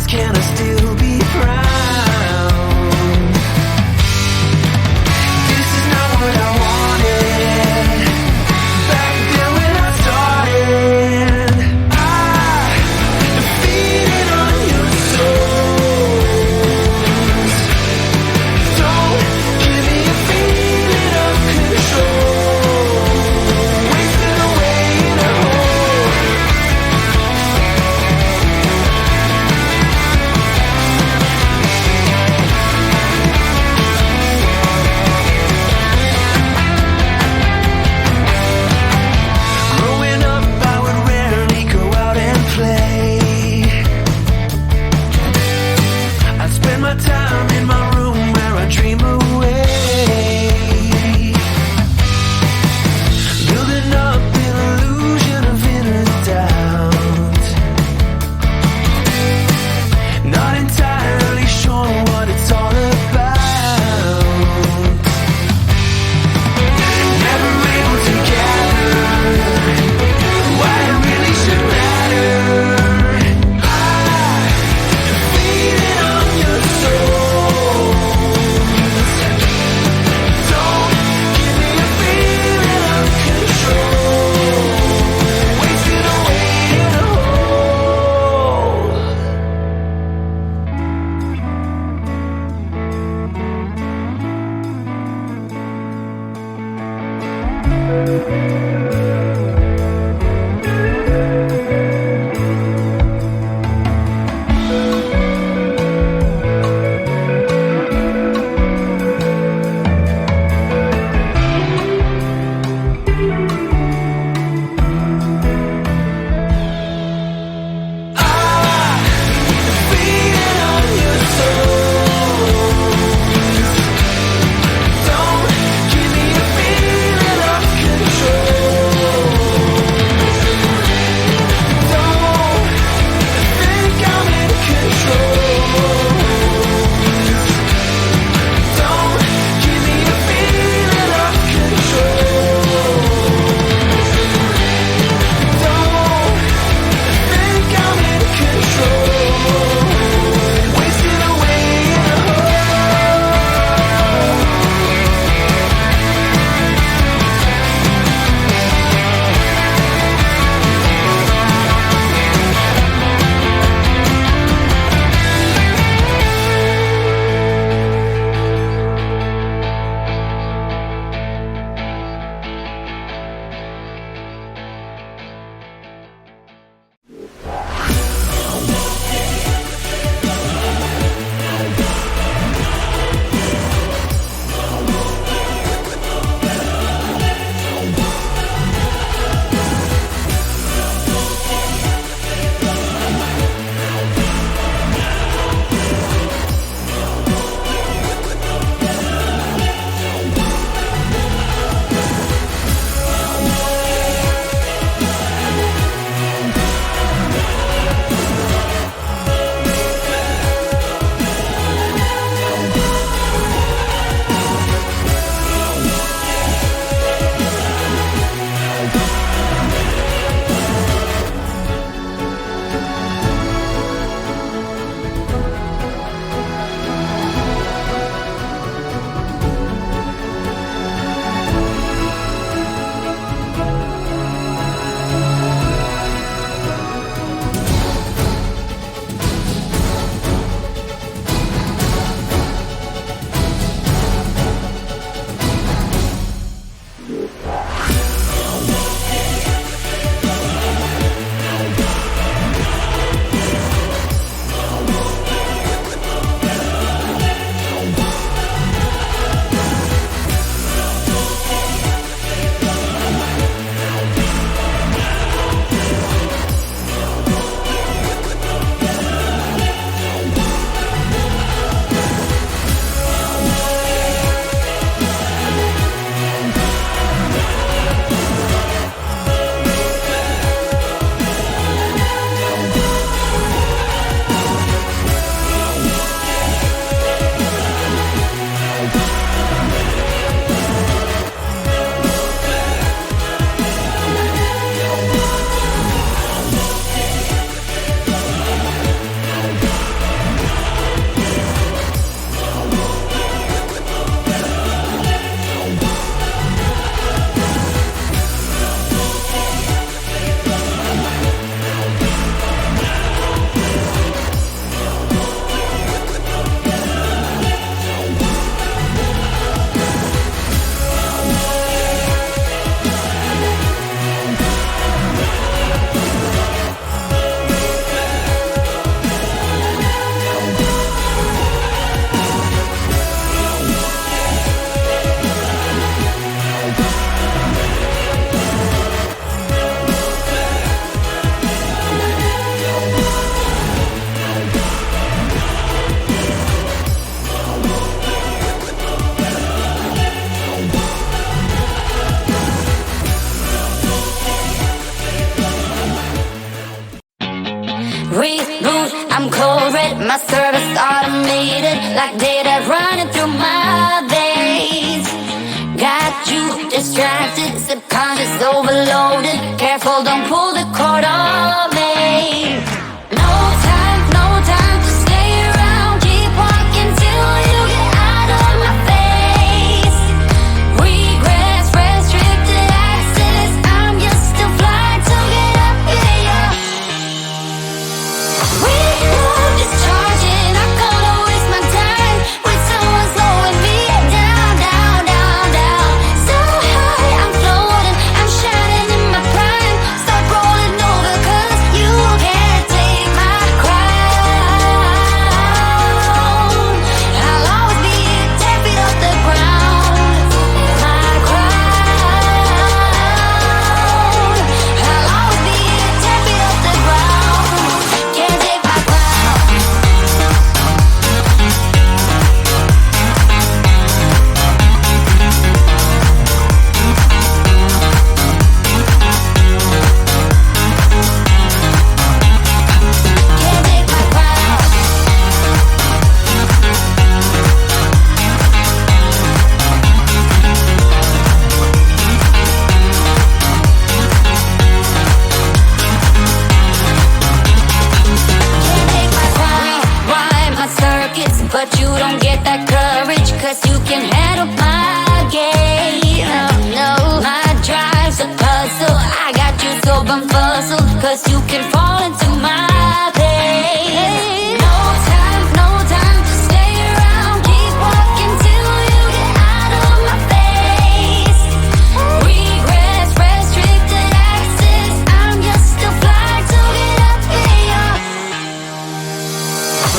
can I still be proud? This is not what I wanted back then when I started. I defeated on your souls. Don't give me a feeling of control, wasting away in a hole. I'm cold red, my service automated, like data running through my veins. Got you distracted, subconscious overloaded. Careful, don't pull the cord on me. No time to stay around. Keep walking till you get out of my face. Regrets, restricted access. I'm just a flight to get up in ya. We love discharging. I'm gonna waste my time with someone slowing me down, down, down, down. So high, I'm floating, I'm shining in my prime. Start rolling over 'cause you can't take my crown. I'll always be 10 feet off the ground. My crown. I'll always be 10 feet off the ground. Can't take my crown. Can't take my crown. Can't take my crown. Rewind my circuits, but you don't get that courage, 'cause you can handle my game. No, my drive's a puzzle. I got you so bumfuzzled, 'cause you can fall into my pain. No time to stay around. Keep walking till you get out of my face. Regrets, restricted access. I'm just a flight to get up in ya.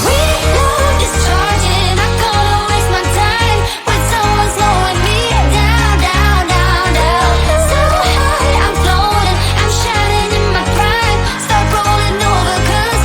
We love discharging. I'm gonna waste my time with someone slowing me down, down, down, down. So high, I'm floating, I'm shining in my prime. Start rolling over 'cause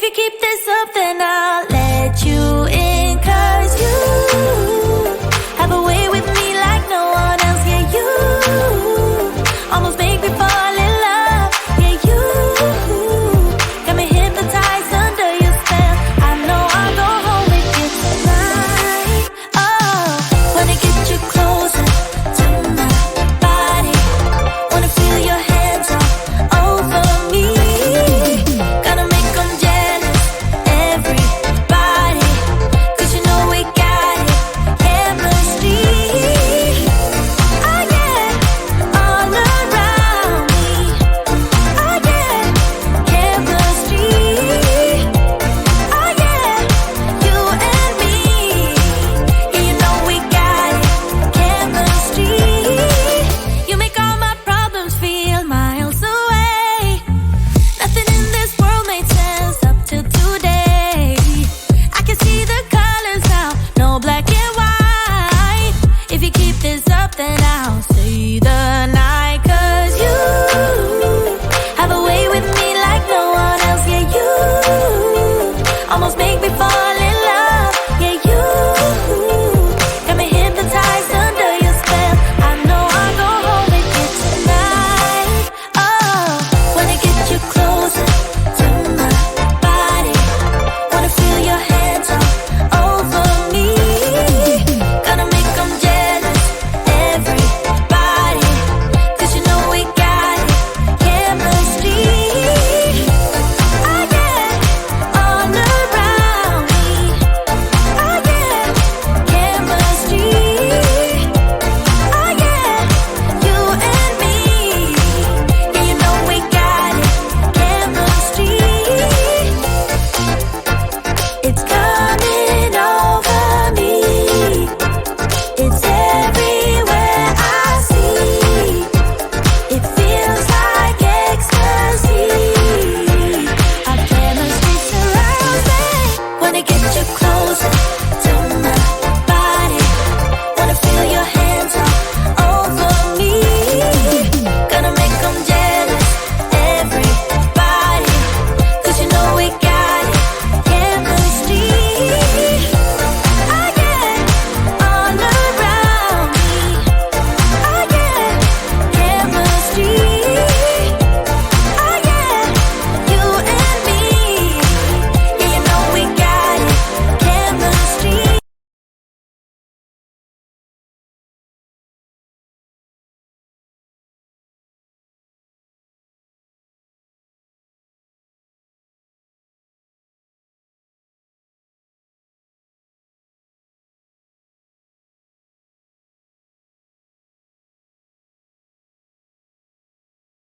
If you keep this up, then I'll